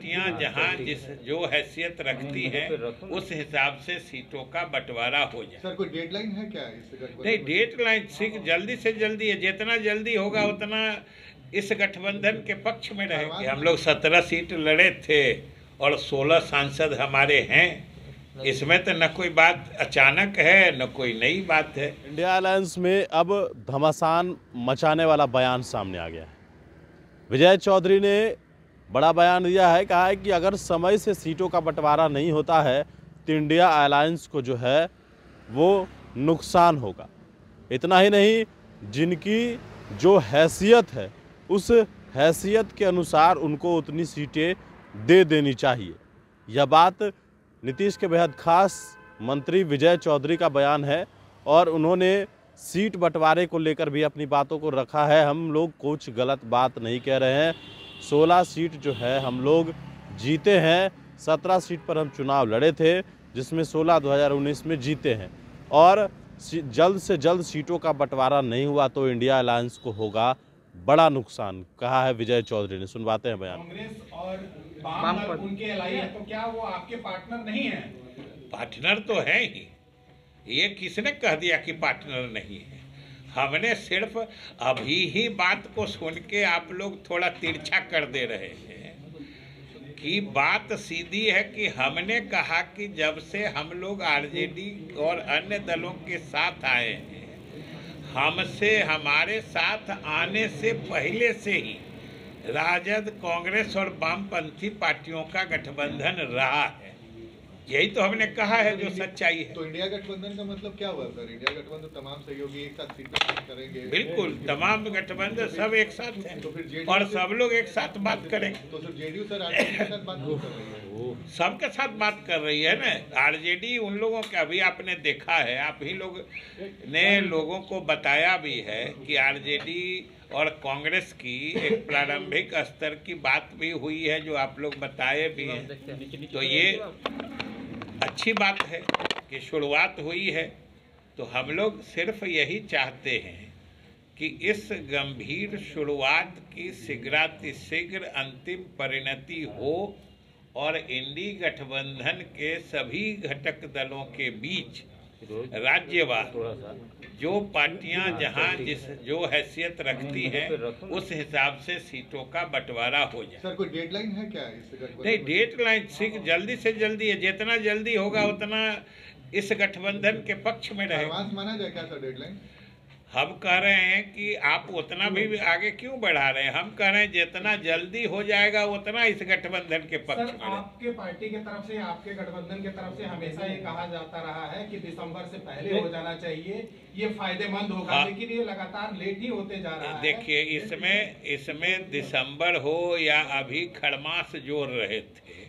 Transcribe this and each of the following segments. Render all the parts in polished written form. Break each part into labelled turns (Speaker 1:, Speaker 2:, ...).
Speaker 1: पार्टियां जहां जिस जो हैसियत रखती हैं उस हिसाब से सीटों का बंटवारा हो जाए।
Speaker 2: सर कोई डेडलाइन है क्या इस गठबंधन?
Speaker 1: नहीं, डेडलाइन जल्दी से जल्दी है, जितना जल्दी होगा उतना इस गठबंधन के पक्ष में रहेंगे। हम लोग 17 सीट लड़े थे और 16 सांसद हमारे हैं। इसमें तो न कोई बात अचानक है न कोई नई बात है।
Speaker 3: इंडिया अलायंस में अब घमासान मचाने वाला बयान सामने आ गया है। विजय चौधरी ने बड़ा बयान दिया है, कहा है कि अगर समय से सीटों का बंटवारा नहीं होता है तो इंडिया अलायंस को जो है वो नुकसान होगा। इतना ही नहीं, जिनकी जो हैसियत है उस हैसियत के अनुसार उनको उतनी सीटें दे देनी चाहिए। यह बात नीतीश के बेहद खास मंत्री विजय चौधरी का बयान है और उन्होंने सीट बंटवारे को लेकर भी अपनी बातों को रखा है। हम लोग कुछ गलत बात नहीं कह रहे हैं। 16 सीट जो है हम लोग जीते हैं। 17 सीट पर हम चुनाव लड़े थे, जिसमें 16 2019 में जीते हैं। और जल्द से जल्द सीटों का बंटवारा नहीं हुआ तो इंडिया अलायंस को होगा बड़ा नुकसान, कहा है विजय चौधरी ने। सुनवाते हैं बयान।
Speaker 4: कांग्रेस और वाम उनके एलाई है, तो क्या वो आपके पार्टनर नहीं है?
Speaker 1: पार्टनर तो है ही। ये किसने कह दिया कि पार्टनर नहीं है? हमने सिर्फ अभी ही बात को सुन के आप लोग थोड़ा तिरछा कर दे रहे हैं कि बात सीधी है कि हमने कहा कि जब से हम लोग आरजेडी और अन्य दलों के साथ आए हैं, हमसे हमारे साथ आने से पहले से ही राजद, कांग्रेस और वामपंथी पार्टियों का गठबंधन रहा है। यही तो हमने कहा है, जो सच्चाई है।
Speaker 2: तो इंडिया गठबंधन का मतलब क्या हुआ सर? इंडिया गठबंधन तमाम सहयोगी एक साथ सीटें करेंगे?
Speaker 1: बिल्कुल, तमाम गठबंधन सब एक साथ हैं
Speaker 2: तो फिर
Speaker 1: और सब लोग एक साथ बात करेंगे।
Speaker 2: तो सर जेडीयू सर आरजेडी के साथ बात क्यों कर रही है?
Speaker 1: सबके साथ बात कर रही है ना। आरजेडी उन लोगों का अभी आपने देखा है, आप ही लोग ने लोगों को बताया भी है कि आरजेडी और कांग्रेस की एक प्रारंभिक स्तर की बात भी हुई है, जो आप लोग बताए भी हैं। तो ये अच्छी बात है कि शुरुआत हुई है। तो हम लोग सिर्फ यही चाहते हैं कि इस गंभीर शुरुआत की शीघ्रातिशीघ्र अंतिम परिणति हो और इंडी गठबंधन के सभी घटक दलों के बीच राज्यवार जो पार्टियां जहां जिस जो हैसियत रखती हैं उस हिसाब से सीटों का बंटवारा हो जाए।
Speaker 2: सर कोई डेडलाइन है क्या इस गठबंधन?
Speaker 1: नहीं, डेडलाइन जल्दी से जल्दी है, जितना जल्दी होगा उतना इस गठबंधन के पक्ष में रहेगा।
Speaker 2: एडवांस माना जाए क्या सर डेडलाइन?
Speaker 1: हम कह रहे हैं कि आप उतना भी आगे क्यों बढ़ा रहे हैं? हम कह रहे हैं जितना जल्दी हो जाएगा उतना इस गठबंधन के पक्ष में।
Speaker 4: आपके पार्टी की तरफ से, आपके गठबंधन की तरफ से हमेशा ये कहा जाता रहा है कि दिसंबर से पहले हो जाना चाहिए, ये फायदेमंद होगा। हाँ। लेकिन ये लगातार लेट ही होते जा रहा है।
Speaker 1: देखिए, इसमें दिसंबर हो या अभी खड़मास जोड़ रहे थे,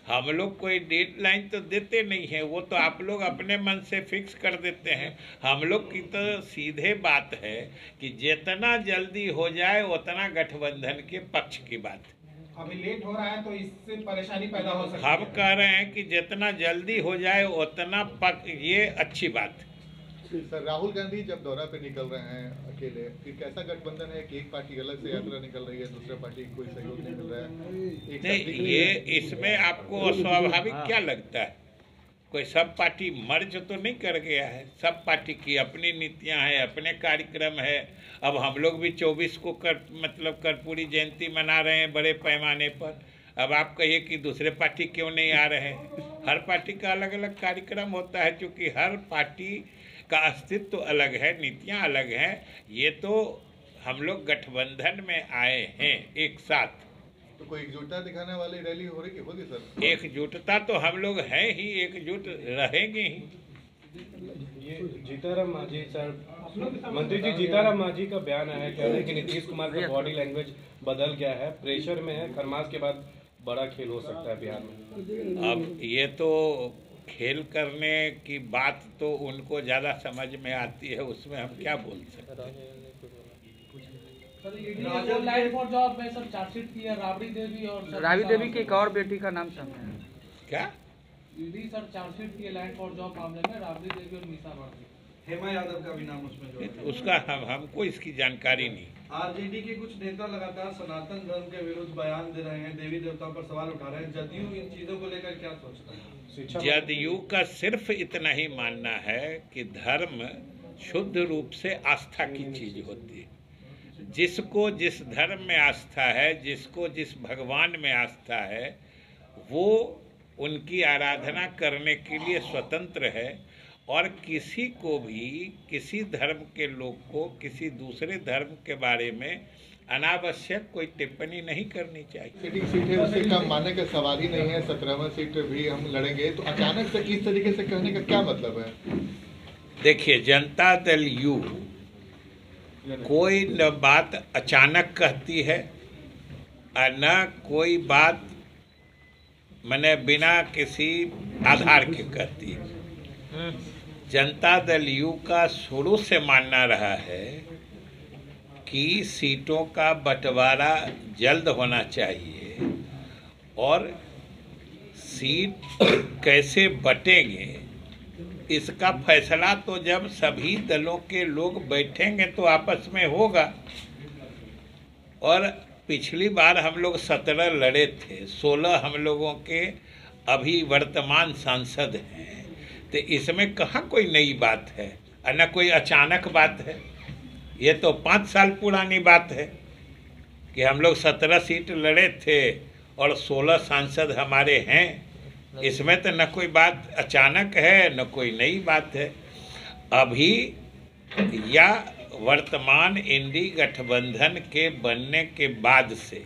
Speaker 1: हम लोग कोई डेडलाइन तो देते नहीं है। वो तो आप लोग अपने मन से फिक्स कर देते हैं। हम लोग की तो सीधे बात है कि जितना जल्दी हो जाए उतना गठबंधन के पक्ष की बात है।
Speaker 4: अभी लेट हो रहा है तो इससे परेशानी पैदा हो सकती है।
Speaker 1: हम कह रहे हैं कि जितना जल्दी हो जाए उतना ये अच्छी बात है।
Speaker 2: सर राहुल गांधी जब दौरा पे निकल रहे हैं अकेले, फिर कैसा गठबंधन है कि एक पार्टी अलग से यात्रा निकल रही है, दूसरा पार्टी कोई सहयोग नहीं मिल रहा है?
Speaker 1: नहीं, ये इसमें आपको अस्वाभाविक क्या लगता है? कोई सब पार्टी मर्ज तो नहीं कर गया है। सब पार्टी की अपनी नीतियां हैं, अपने कार्यक्रम है। अब हम लोग भी 24 को कर्पूरी जयंती मना रहे हैं बड़े पैमाने पर। अब आप कहिए कि दूसरे पार्टी क्यों नहीं आ रहे हैं? हर पार्टी का अलग अलग कार्यक्रम होता है, क्योंकि हर पार्टी का अस्तित्व अलग है, नीतियां अलग हैं। ये तो हम लोग गठबंधन में आए हैं एक साथ।
Speaker 2: तो कोई एकजुटता दिखाने वाली रैली होगी सर?
Speaker 1: एकजुटता तो हम लोग हैं ही, एकजुट रहेंगे ही।
Speaker 5: ये जीताराम मांझी सर, मंत्री जी जीताराम मांझी का बयान आया, कह रहे हैं कि नीतीश कुमार का बॉडी लैंग्वेज बदल गया है, प्रेशर में है, खरमास के बाद बड़ा खेल हो सकता है बिहार में।
Speaker 1: अब ये तो खेल करने की बात तो उनको ज़्यादा समझ में आती है, उसमें हम क्या बोल सकते हैं।
Speaker 6: लाइन फॉर जॉब में सब चार्जशीट की है, राबड़ी देवी की एक और बेटी का नाम सामने है।
Speaker 1: क्या
Speaker 6: ईडी सर चार्जशीट की है लाइन फॉर जॉब मामले में, राबड़ी देवी और मीसा वर्मा,
Speaker 7: हेमा यादव का भी नाम उसमें
Speaker 1: उसका हमको इसकी जानकारी नहीं।
Speaker 7: आरजेडी के कुछ नेता लगातार सनातन धर्म के विरुद्ध बयान दे रहे हैं, देवी देवताओं पर सवाल उठा रहे हैं। जदयू इन चीजों को लेकर क्या सोचता है?
Speaker 1: जदयू का सिर्फ इतना ही मानना है कि धर्म शुद्ध रूप से आस्था की चीज होती है। जिसको जिस धर्म में आस्था है, जिसको जिस भगवान में आस्था है, वो उनकी आराधना करने के लिए स्वतंत्र है और किसी को भी किसी धर्म के लोग को किसी दूसरे धर्म के बारे में अनावश्यक कोई टिप्पणी नहीं करनी चाहिए।
Speaker 2: सिटिंग सीट है, उससे कम मानने का सवाल ही नहीं है। 17वां सीट भी हम लड़ेंगे, तो अचानक से इस तरीके से कहने का क्या मतलब है?
Speaker 1: देखिए, जनता दल यू कोई न बात अचानक कहती है और न कोई बात मैंने बिना किसी आधार के कहती है। जनता दल यू का शुरू से मानना रहा है कि सीटों का बंटवारा जल्द होना चाहिए और सीट कैसे बटेंगे इसका फैसला तो जब सभी दलों के लोग बैठेंगे तो आपस में होगा। और पिछली बार हम लोग 17 लड़े थे, 16 हम लोगों के अभी वर्तमान सांसद हैं, तो इसमें कहाँ कोई नई बात है और न कोई अचानक बात है। ये तो 5 साल पुरानी बात है कि हम लोग 17 सीट लड़े थे और 16 सांसद हमारे हैं। इसमें तो न कोई बात अचानक है न कोई नई बात है। अभी या वर्तमान इंडी गठबंधन के बनने के बाद से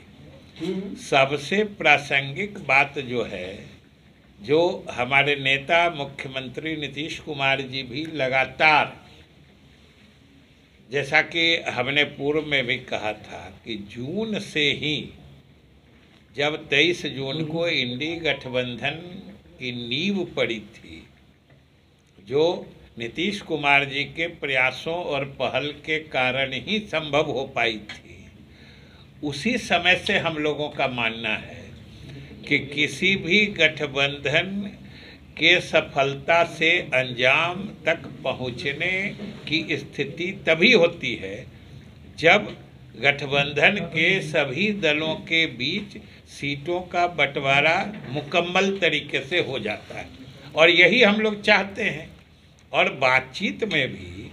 Speaker 1: सबसे प्रासंगिक बात जो है, जो हमारे नेता मुख्यमंत्री नीतीश कुमार जी भी लगातार, जैसा कि हमने पूर्व में भी कहा था कि जून से ही, जब 23 जून को इंडी गठबंधन की नींव पड़ी थी, जो नीतीश कुमार जी के प्रयासों और पहल के कारण ही संभव हो पाई थी, उसी समय से हम लोगों का मानना है कि किसी भी गठबंधन के सफलता से अंजाम तक पहुंचने की स्थिति तभी होती है जब गठबंधन के सभी दलों के बीच सीटों का बंटवारा मुकम्मल तरीके से हो जाता है। और यही हम लोग चाहते हैं। और बातचीत में भी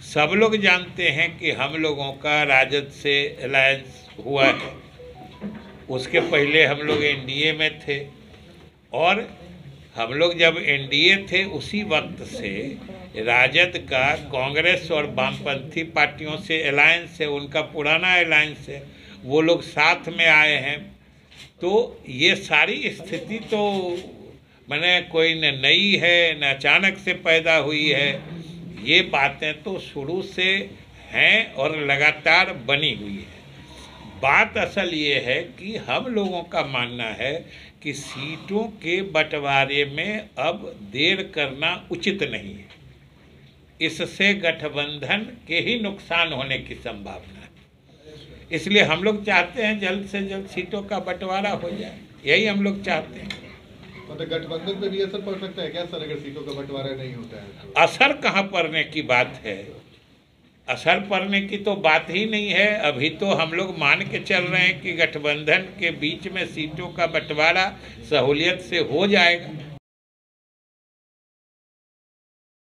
Speaker 1: सब लोग जानते हैं कि हम लोगों का राजद से अलायंस हुआ है। उसके पहले हम लोग एनडीए में थे और हम लोग जब एनडीए थे उसी वक्त से राजद का कांग्रेस और वामपंथी पार्टियों से अलायंस है, उनका पुराना अलायंस है, वो लोग साथ में आए हैं। तो ये सारी स्थिति तो मैंने कोई न नई है न अचानक से पैदा हुई है, ये बातें तो शुरू से हैं और लगातार बनी हुई है। बात असल ये है कि हम लोगों का मानना है कि सीटों के बंटवारे में अब देर करना उचित नहीं है। इससे गठबंधन के ही नुकसान होने की संभावना है। इसलिए हम लोग चाहते हैं जल्द से जल्द सीटों का बंटवारा हो जाए, यही हम लोग चाहते हैं।
Speaker 2: मतलब गठबंधन पे भी असर पड़ सकता है क्या सर, अगर सीटों का बंटवारा नहीं होता है तो?
Speaker 1: असर कहाँ पड़ने की बात है, असर पड़ने की तो बात ही नहीं है। अभी तो हम लोग मान के चल रहे हैं कि गठबंधन के बीच में सीटों का बंटवारा सहूलियत से हो जाएगा।